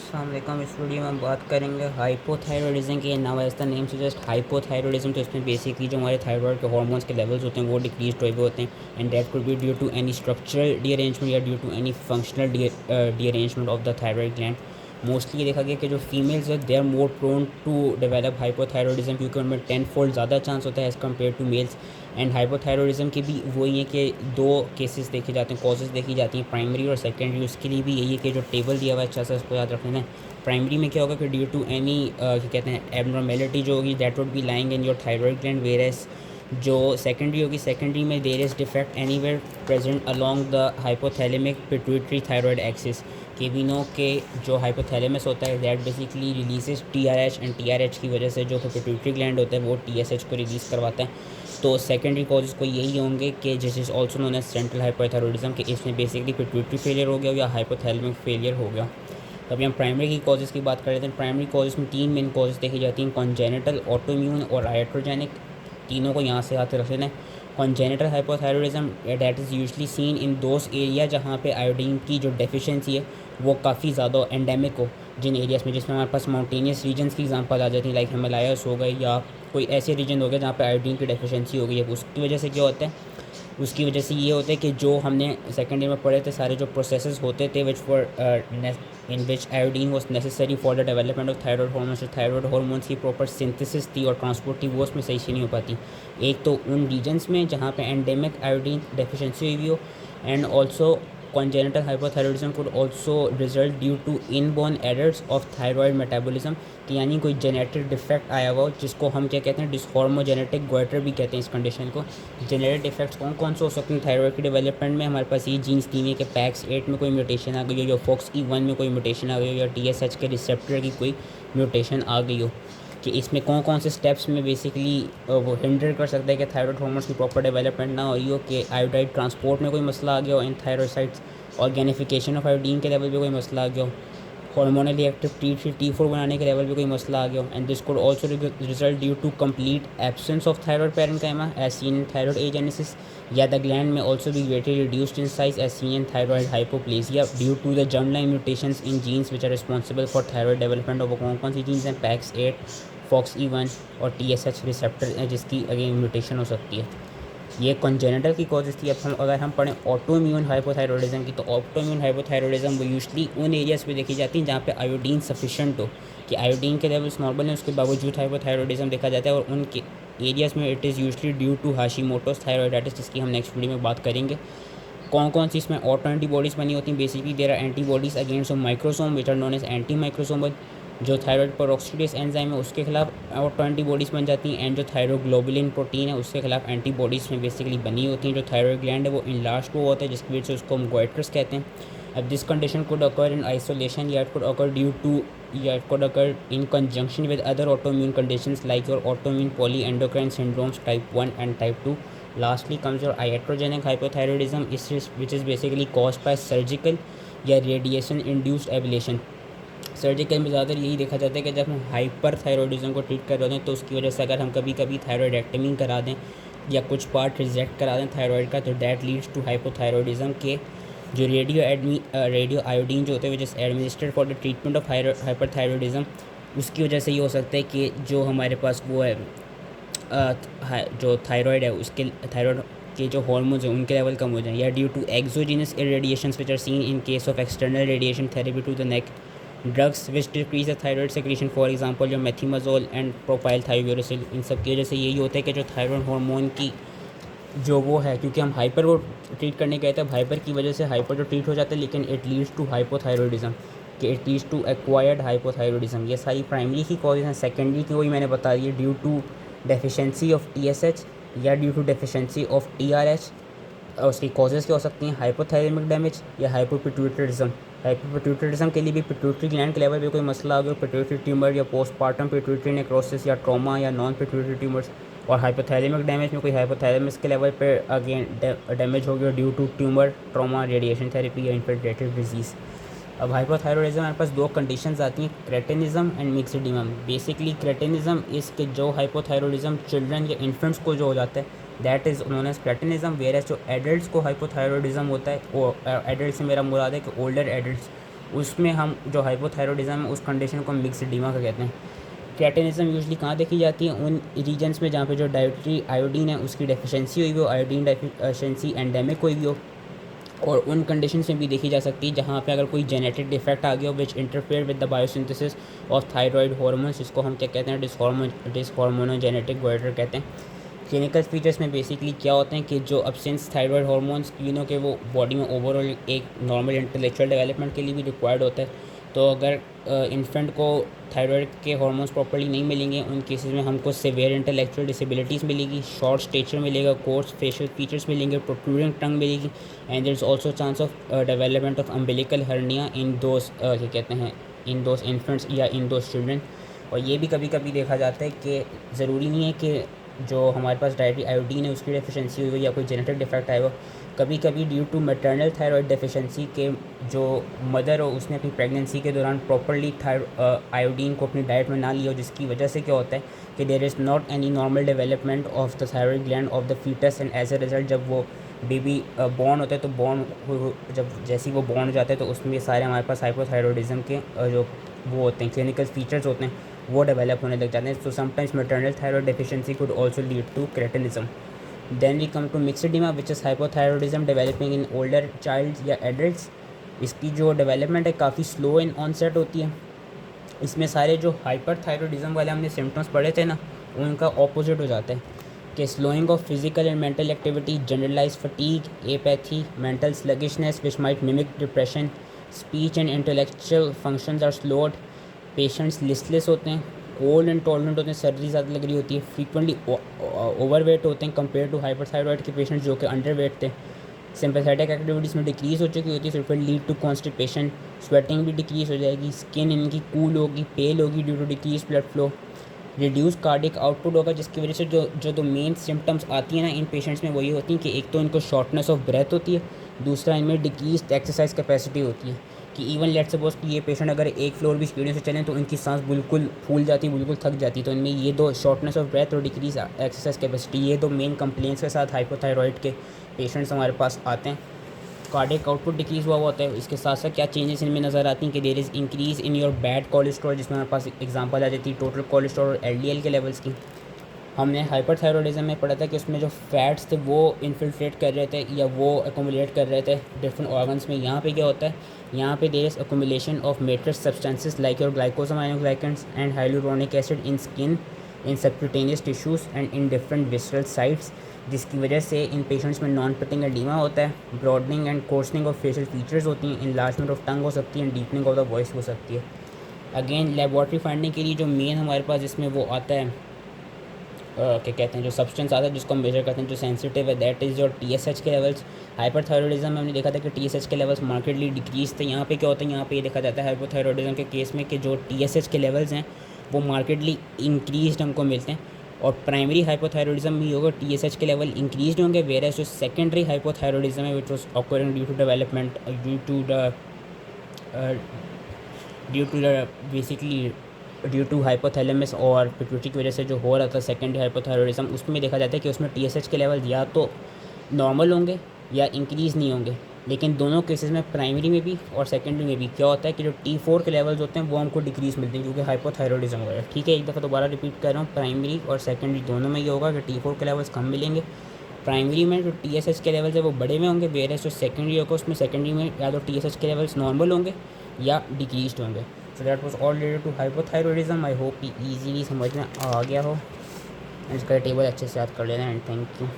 अस्सलाम वालेकुम। इस वीडियो में हम बात करेंगे हाइपोथायरॉयडिज्म के। Now as the name suggest hypothyroidism, तो इसमें बेसिकली जो हमारे थायराइड के हार्मोन्स के लेवल्स होते हैं वो डिक्रीज हुए होते हैं, and that could be due to any structural derangement या due to any functional derangement of the thyroid gland. Mostly ये देखा गया कि जो फीमेल्स है they are more prone to develop hypothyroidism, क्योंकि उनमें 10 फोल्ड ज़्यादा चांस होता है as compare to males. And hypothyroidism के भी वही है कि दो केसेस देखे जाते हैं, कॉजेज़ देखी जाती हैं, प्राइमरी और सेकेंडरी। उसके लिए भी यही है कि जो टेबल दिया हुआ है अच्छा से उसको याद रखना है। प्राइमरी में क्या होगा कि ड्यू टू एनी क्या कहते हैं एबनॉर्मेलिटी जो होगी that would be lying in your thyroid gland, whereas जो सेकेंडरी होगी, सेकेंडरी में there is defect anywhere present along the hypothalamic pituitary thyroid axis. कि वी नो के जो हाइपोथैलेमस होता है that basically releases TRH, and TRH की वजह से जो पिट्यूटरी ग्लैंड होता है वो टीएसएच को रिलीज़ करवाता है। तो सेकेंडरी कॉजेज़ को यही होंगे कि जिस is also known as central hypothyroidism, कि इसमें बेसिकली पिट्यूटरी फेलियर हो गया या हाइपोथैलेमिक फेलियर हो गया। अभी हम प्राइमरी की कॉजेज़ की बात कर रहे थे। प्राइमरी कॉजेज़ में तीन मेन कॉजेज़ देखी जाती हैं, कॉन्जेनिटल, ऑटोइम्यून और आयाट्रोजेनिक। तीनों को यहाँ से हाथ रख लेना है। Congenital hypothyroidism that is usually seen in those area जहाँ पे आयोडीन की जो डेफिशिएंसी है वो काफ़ी ज़्यादा एंडेमिक हो, जिन एरियाज़ में जिसमें हमारे पास माउंटेनियस रीजन्स की एग्जांपल आ जाती है, लाइक हिमालयास हो गए या कोई ऐसे रीजन हो गए जहाँ पे आयोडीन की डेफिशिएंसी हो गई है। उसकी वजह से क्या होता है, उसकी वजह से ये होता है कि जो हमने सेकेंड ईयर में पढ़े थे सारे जो प्रोसेसेस होते थे which for in which iodine was necessary for the development of thyroid hormones, thyroid hormones की प्रॉपर सिंथेसिस थी और ट्रांसपोर्ट थी वो उसमें सही से नहीं हो पाती। एक तो उन रीजन्स में जहाँ पे एंडेमिक आयोडीन डेफिशिएंसी हुई हो, and also congenital hypothyroidism could also result due to inborn errors of thyroid metabolism, कि यानी कोई जेनेटिक डिफेक्ट आया हुआ जिसको हम क्या कहते हैं डिसहॉर्मोजेनेटिक गोइटर भी कहते हैं इस कंडीशन को। जेनेटिक डिफेक्ट्स कौन कौन से हो सकते हैं थायराइड के डेवलपमेंट में? हमारे पास ये जीन्स तीन है कि पैक्स 8 में कोई म्यूटेशन आ गई हो, या FOXC1 में कोई म्यूटेशन आ गई हो, या TSH के रिसेप्टर की कोई म्यूटेशन आ गई हो। कि इसमें कौन कौन से स्टेप्स में बेसिकली वो हिंडर कर सकता है कि थायराइड हार्मोन्स की प्रॉपर डेवलपमेंट ना हो रही हो, कि आयोडाइड ट्रांसपोर्ट में कोई मसला आ गया हो इन थायरोसाइट्स, ऑर्गेनिफिकेशन ऑफ आयोडीन के लेवल पे कोई मसला आ गया हो, हार्मोनली एक्टिव T4 बनाने के लेवल पे कोई मसला आ गया हो। And this could also result due to complete absence of thyroid parenchyma as seen in thyroid agenesis, या the gland may also be greatly reduced in size as seen in thyroid hypoplasia due to the germline mutations in genes which are responsible for thyroid development. और वो कौन कौन सी jeans हैं? PACS 8, FOXC1 और TSH receptor जिसकी again mutation हो सकती है। ये कॉन्जेनिटल की कॉजेज़ थी। अब हम अगर हम पढ़ें ऑटो इम्यून हाइपोथायरॉयडिज्म की, तो ऑटो इम्यून हाइपोथायरॉयडिज्म वो यूजली उन एरियाज़ पे देखी जाती हैं जहाँ पे आयोडीन सफिशेंट हो, कि आयोडीन के लेवल्स नॉर्मल हैं, उसके बावजूद हाइपोथायरॉयडिज्म देखा जाता है। और उन एरियाज़ में it is usually due to Hashimoto's thyroiditis, जिसकी हम नेक्स्ट वीडियो में बात करेंगे। कौन कौन सी इसमें ऑटो एंटीबॉडीज़ बनी होती हैं? Basically there are antibodies against microsome which are known as anti microsomal. जो थायराइड पेरोक्सिडेज एंजाइम है उसके खिलाफ ऑटो एंटीबॉडीज़ बन जाती हैं, एंड जो थायरोग्लोबुलिन प्रोटीन है उसके खिलाफ एंटीबॉडीज़ में बेसिकली बनी होती हैं। जो थायराइड ग्लैंड है वो इनलार्ज हुआ होता है, जिसकी वजह से उसको हम गोइटर्स कहते हैं। अब this condition could occur in isolation, या it could occur due to, या it could occur in conjunction with other autoimmune conditions like your autoimmune polyendocrine syndromes type 1 and type 2। Lastly comes your iatrogenic hypothyroidism, which is basically caused by surgical या radiation induced ablation. Surgical में ज़्यादातर यही देखा जाता है कि जब हम हाइपर थायरॉयडिज्म को ट्रीट कर रहे होते हैं तो उसकी वजह से अगर हम कभी कभी थायरॉयडेक्टमी करा दें या कुछ पार्ट रिजेक्ट करा दें थायराइड का, तो दैट लीड्स टू हाइपोथायरॉयडिज्म के जो रेडियो आयोडीन जो होते हैं which is administered for the treatment of hyperthyroidism, उसकी वजह से ये हो सकता है कि जो हमारे पास वो है जो थायराइड है उसके थायराइड के जो हार्मोन्स हैं उनके लेवल कम हो जाए, या due to exogenous irradiations which are seen in case of external radiation therapy to the neck, drugs which decrease the thyroid secretion, for example जो मेथिमाजोल एंड प्रोपाइल थायोरेसिल। इन सब की वजह से यही होता है कि जो थायराइड हार्मोन की जो वो है, क्योंकि हम हाइपर को ट्रीट करने गए थे, अब हाइपर की वजह से हाइपर जो ट्रीट हो जाता है, लेकिन इट लीड्स टू हाइपोथायरॉयडिज्म, कि it leads to acquired hypothyroidism. ये सारी प्राइमरी की कॉजेज हैं। सेकेंडरी की वही मैंने बता दी, due to deficiency of TSH या due to deficiency of TRH। उसकी कॉजेज़ क्या हो सकती हैं? हाइपोथायरेमिक डैमेज या हाइपोपिट्यूटरिज्म। हाइपोपिट्यूटरिज्म के लिए भी पिट्यूटरी ग्लैंड के लेवल पे कोई मसला आ गया, पिट्यूटरी ट्यूमर या पोस्टमार्टम पिट्यूटरी नेक्रोसिस या ट्रॉमा या नॉन पिट्यूटरी ट्यूमर्स। और हाइपोथैलेमिक डैमेज में कोई हाइपोथैलेमस के लेवल पे अगेन डैमेज हो गया due to tumour, trauma, radiation therapy या इन्फिल्ट्रेटिव डिजीज़। अब हाइपोथायरॉयडिज्म हमारे पास दो कंडीशंस आती हैं, क्रेटिनिज्म एंड मिक्सिडिज्म। बेसिकली क्रेटिनिज्म इस के जो हाइपोथायरॉयडिज्म चिल्ड्रन या इन्फेंट्स को जो हो जाता है that is known as cretinism, whereas जो एडल्ट्स को हाइपोथायरॉयडिज्म होता है, वो एडल्ट से मेरा मुराद है कि ओल्डर एडल्ट्स उसमें हम जो हाइपोथायरॉयडिज्म है उस कंडीशन को मिक्स एडिमा का कहते हैं। क्रेटिनिज्म यूजली कहाँ देखी जाती है? उन रीजन्स में जहाँ पे जो डाइटरी आयोडीन है उसकी डेफिशिएंसी हुई हो, आयोडीन डेफिशिएंसी एंडेमिक हुई हो, और उन कंडीशंस में भी देखी जा सकती है जहाँ पे अगर कोई जेनेटिक डिफेक्ट आ गया हो which interfere with the biosynthesis of thyroid hormones, जिसको हम क्या कहते हैं? डिसहार्मोनोजेनेटिक गोइटर कहते हैं। क्लिनिकल फीचर्स में बेसिकली क्या होते हैं कि जो अब सिंस थायराइड हार्मोन्स के वो बॉडी में ओवरऑल एक नॉर्मल इंटेलेक्चुअल डेवलपमेंट के लिए भी रिक्वायर्ड होता है, तो अगर इन्फेंट को थायराइड के हार्मोन्स प्रॉपर्ली नहीं मिलेंगे उन केसेस में हमको सिवियर इंटेलेक्चुअल डिसेबिलिटीज़ मिलेगी, शॉर्ट स्टेचर मिलेगा, कोर्स फेशियल फीचर्स मिलेंगे, प्रोट्रूडिंग टंग मिलेगी, and there is also chance of development of umbilical hernia in those क्या कहते हैं इन दोज इन्फेंट्स या इन दोज चिल्ड्रन। और ये भी कभी कभी देखा जाता है कि ज़रूरी नहीं है कि जो हमारे पास डाइटरी आयोडीन है उसकी डेफिशिएंसी हुई या कोई जेनेटिक डिफेक्ट आए हो, कभी कभी due to maternal thyroid deficiency के जो मदर हो उसने अपनी प्रेगनेंसी के दौरान प्रॉपरली आयोडीन को अपनी डाइट में ना लिया हो, जिसकी वजह से क्या होता है कि there is not any normal development of the thyroid gland of the foetus, and as a result जब वो बेबी बॉर्न होता है तो जब जैसे ही वो बॉर्न हो जाता है तो उसमें सारे हमारे पास हाइपोथायरॉयडिज्म के जो वो होते हैं क्लिनिकल फीचर्स होते हैं वो डेवलप होने लग जाते हैं। So sometimes maternal thyroid deficiency could also lead to cretinism. Then we come to myxoedema which is hypothyroidism developing in older child या एडल्ट्स। इसकी जो डेवलपमेंट है काफ़ी स्लो इन ऑनसेट होती है। इसमें सारे जो हाइपरथायरॉयडिज्म वाले हमने सिम्टम्स पढ़े थे ना उनका ऑपोजिट हो जाता है कि slowing of physical and mental activity, generalise fatigue, apathy, mental sluggishness which might mimic depression, speech and intellectual functions are slowed, patients listless होते हैं, कोल्ड एंड टॉलरेंट होते हैं, सर्दी ज़्यादा लग रही होती है, फ्रीक्वेंटली ओवरवेट होते हैं कंपेयर टू हाइपरथायरॉयड के पेशेंट्स जो कि अंडरवेट थे, सिंपैथेटिक एक्टिविटीज़ में डिक्रीज़ हो चुकी होती है, फिर लीड टू कॉन्स्टिपेशन, स्वेटिंग भी डिक्रीज़ हो जाएगी, स्किन इनकी कूल होगी, पेल होगी due to decrease blood flow, reduce cardiac output होगा, जिसकी वजह से जो मेन सिम्टम्स आती हैं ना इन पेशेंट्स में वही होती हैं कि एक तो इनको शॉर्टनेस ऑफ ब्रेथ होती है, दूसरा इनमें डिक्रीज एक्सरसाइज कैपेसिटी होती है कि इवन लेट सपोज कि ये पेशेंट अगर एक फ्लोर भी स्पीड से चलें तो इनकी सांस बिल्कुल फूल जाती है, बिल्कुल थक जाती है। तो इनमें ये दो शॉर्टनेस ऑफ ब्रेथ और डिक्रीज एक्सरसाइज कैपेसिटी ये दो मेन कंप्लेंट्स के साथ हाइपोथायरॉयड के पेशेंट्स हमारे पास आते हैं। कार्डिक आउटपुट डिक्रीज़ हुआ होता है। इसके साथ साथ क्या चेंजेस इनमें नज़र आती हैं कि there is increase in your bad cholesterol, जिसमें हमारे पास एग्जांपल आ जाती है टोटल कोलेस्ट्रॉल और एलडीएल के लेवल्स की। हमने हाइपरथायरॉयडिज्म में पढ़ा था कि उसमें जो फैट्स थे वो इन्फिल्ट्रेट कर रहे थे या वो एकोमुलेट कर रहे थे डिफरेंट ऑर्गन्स में। यहाँ पे क्या होता है, यहाँ पे there is accumulation of matrix substances like your glycosaminoglycans and hyaluronic acid in skin, in subcutaneous tissues and in different visceral sites, जिसकी वजह से इन पेशेंट्स में नॉन पटिंग एडिमा होता है, broadening and coarsening of facial features होती हैं, enlargement of tongue हो सकती है, डीपनिंग ऑफ द वॉइस हो सकती है। अगेन लेबॉर्ट्री फाइंडिंग के लिए जो मेन हमारे पास इसमें वो आता है क्या कहते हैं जो सब्सटेंस आता है जिसको हम मेजर करते हैं जो सेंसिटिव है, दैट इज़ योर टीएसएच के लेवल्स। हाइपरथायरॉयडिज्म में हमने देखा था कि टीएसएच के लेवल्स मार्केटली डिक्रीज थे। यहाँ पे क्या होता है, यहाँ पे ये देखा जाता है हाइपोथायरॉयडिज्म के केस में कि जो टीएसएच के लेवल्स हैं वो मार्केटली इंक्रीज हमको मिलते हैं। और प्राइमरी हाइपोथायरॉयडिज्म में होगा टीएसएच के लेवल इंक्रीज होंगे, वेयर जो सेकेंडरी हाइपोथायरॉयडिज्म है which was occurring due to development due to hypothalamus और पिट्यूटरी की वजह से जो हो रहा था सेकेंडरी हाइपोथायरॉयडिज्म, उसमें देखा जाता है कि उसमें टीएसएच के लेवल या तो नॉर्मल होंगे या इंक्रीज़ नहीं होंगे। लेकिन दोनों केसेस में प्राइमरी में भी और सेकेंडरी में भी क्या होता है कि जो T4 के लेवल्स होते हैं वो हमको डिक्रीज़ मिलते हैं क्योंकि हाइपोथायरॉयडिज्म हो रहा है। ठीक है, एक दफ़ा दोबारा रिपीट कर रहा हूँ, प्राइमरी और सेकेंडरी दोनों में ये होगा कि T4 के लेवल्स कम मिलेंगे। प्राइमरी में जो टीएसएच के लेवल्स है वो बड़े में होंगे, वेयर जो सेकेंडरी होगा उसमें सेकेंडरी में या तो टीएसएच के लेवल्स नॉर्मल होंगे या डिक्रीज्ड होंगे। So that was all related to hypothyroidism. I hope कि ईजीली समझ में आ गया हो। इसका टेबल अच्छे से याद कर लेना एंड थैंक यू।